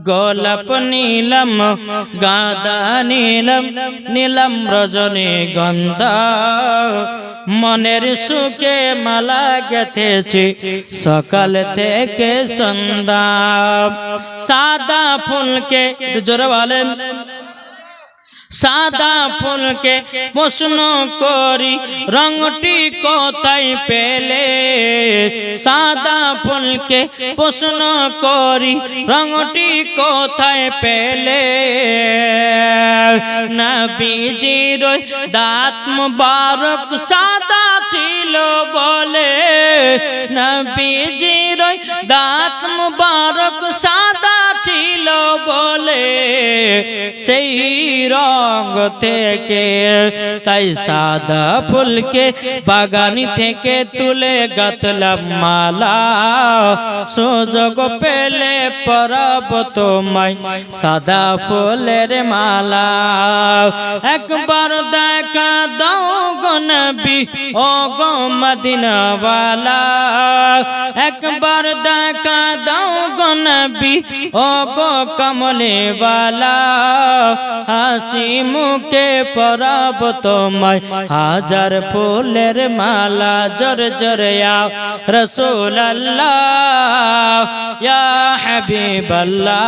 গোলাপ নীলম গাঁদা নীলম নীলম রজনী গন্ধা মনের সুখে মালা গেথেছি সকাল থেকে সন্ধ্যা সাদা ফুলকে জোরে বলেন সাদা ফুলকে প্রশ্ন করি রংটি কোথায় পেলে সাদা ফুলকে প্রশ্ন করি রংটি কোথায় পেলে নবীজির দাঁত মুবারক সাদা ছিল বলে নবীজির দাঁত মুবারক সাদা ছিল বলে সেই রং থেকে তাই সাদা ফুলকে বাগানি থেকে তুলে গাঁথলাম মালা সুযোগ পেলে পরাব তোমায় সাদা ফুলের মালা একবার দেখা দাও গো নবী ও গো মদিনা वाला একবার দেখা দাও গো নবী ও গো কমলে वाला হাসি মুখে পরাব তোমায় হাজার ফুলের মালা জোর জোর ইয়া রাসূলুল্লাহ ইয়া হাবিবাল্লাহ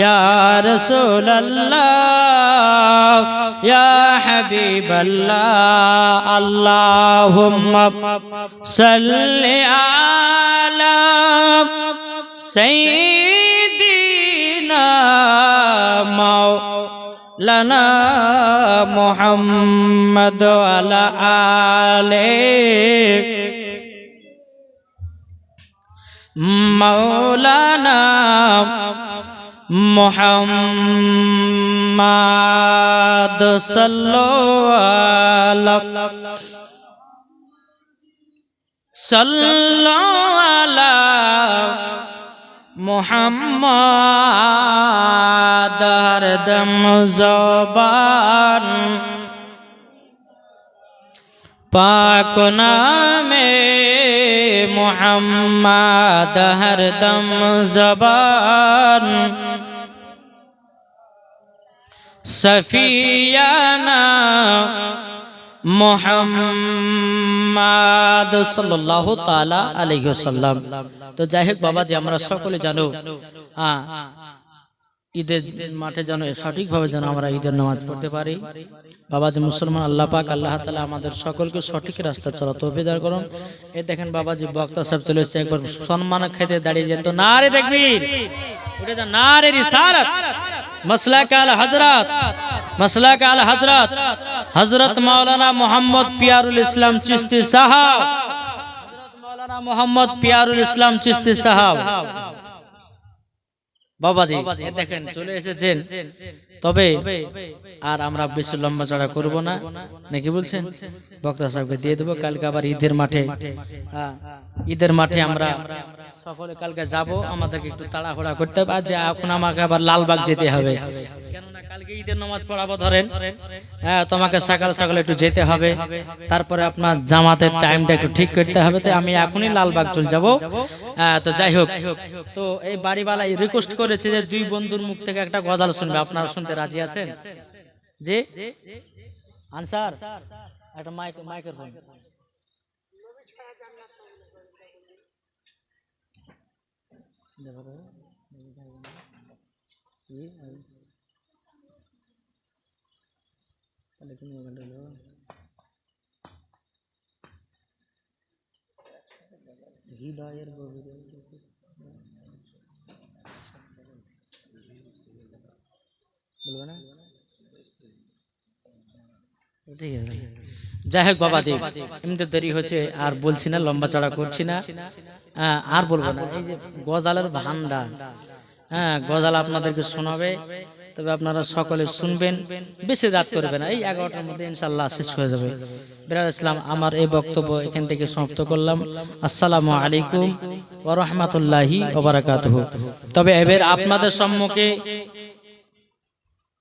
ইয়া রাসূলুল্লাহ ইয়া হাবিবাল্লাহ আল্লাহুম্মা সাল্লি আলা সাইয়্যিদিনা মাওলানা মুহাম্মদ ওয়ালা আলিহি মাওলানা মুহাম্মদ সাল্লাল্লাহু আলা মুহাম্মদ হরদম জবান পাক নামে মুহাম্মদ হরদম জবান সফিয়ানা মুহাম্মদ সাল্লাল্লাহু তাআলা আলাইহি ওয়াসাল্লাম। তো যাই হোক বাবা, যে আমরা সকলে জানো ঈদের মাঠে যেন সঠিকভাবে যেন আমরা ঈদের নামাজ পড়তে পারি। বাবাজি মুসলমান আল্লাহ পাক আল্লাহ তাআলা আমাদের সকলকে সঠিক রাস্তা চলা তৌফিক দান করুন। এই দেখেন বাবাজি বক্তা সাহেব চলে এসেছে, একবার সম্মান খেতে দাঁড়িয়ে যেত নারে তাকবীর, উঠে যা নারে রিসালাত, মাসলাক আল হযরত, মাসলাক আল হযরত হযরত মাওলানা মোহাম্মদ পিয়ারুল ইসলাম চিশতি সাহেব, হযরত মাওলানা মোহাম্মদ পিয়ারুল ইসলাম চিশতি সাহেব বাবাজি দেখেন চলে এসেছেন। তবে আর আমরা বেশি লম্বা চড়া করব না, নাকি বলছেন? বক্তা সাহেবকে দিয়ে দেবো, কালকে আবার ঈদের মাঠে, ঈদের মাঠে আমরা সকলে কালকে যাব, আমাদেরকে একটু তাড়াহুড়া করতে হবে। আজ এখন আমাকে আবার লালবাগ যেতে হবে, কেননা কালকে ঈদের নামাজ পড়াবো ধরেন। হ্যাঁ, তোমাকে সকাল সকালে একটু যেতে হবে, তারপরে আপনার জামাতের টাইমটা একটু ঠিক করতে হবে। তো আমি এখনই লালবাগ চলে যাব। তো যাই হোক, তো এই বাড়িওয়ালা রিকোয়েস্ট করেছে যে দুই বন্ধুর মুখ থেকে একটা গজল শুনবে, আপনারা শুনতে রাজি আছেন? যে আনসার একটা মাইকের ফোন হৃদয়ের গভীরে বলবে না, ঠিক আছে। যাই হোক বাবাজি, এমনিতে দেরি হচ্ছে, আর বলছি না, লম্বা চড়া করছি না, আর বলবো না। এই যে গজালের ভান্ডার, হ্যাঁ গজাল আপনাদেরকে শোনাবে, তবে আপনারা সকলে শুনবেন, বেশি রাত করবেন না, এই 11টার মধ্যে ইনশাআল্লাহ শেষ হয়ে যাবে। বিরাজ ইসলাম, আমার এই বক্তব্য এখান থেকে সমাপ্ত করলাম। আসসালামু আলাইকুম ওয়া রাহমাতুল্লাহি ওয়া বারাকাতুহু। তবে এবার আপনাদের সম্মুখে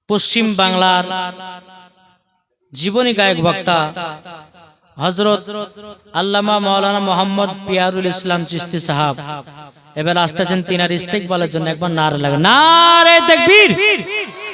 পশ্চিম বাংলার জীবনী গায়ক বক্তা হযরত আল্লামা মাওলানা মোহাম্মদ পিয়ারুল ইসলাম চিশতি সাহেব এবার আসতেছেন তিনার ইস্তেকবালের জন্য। একবার নারে লাগে, নারে তাকবীর।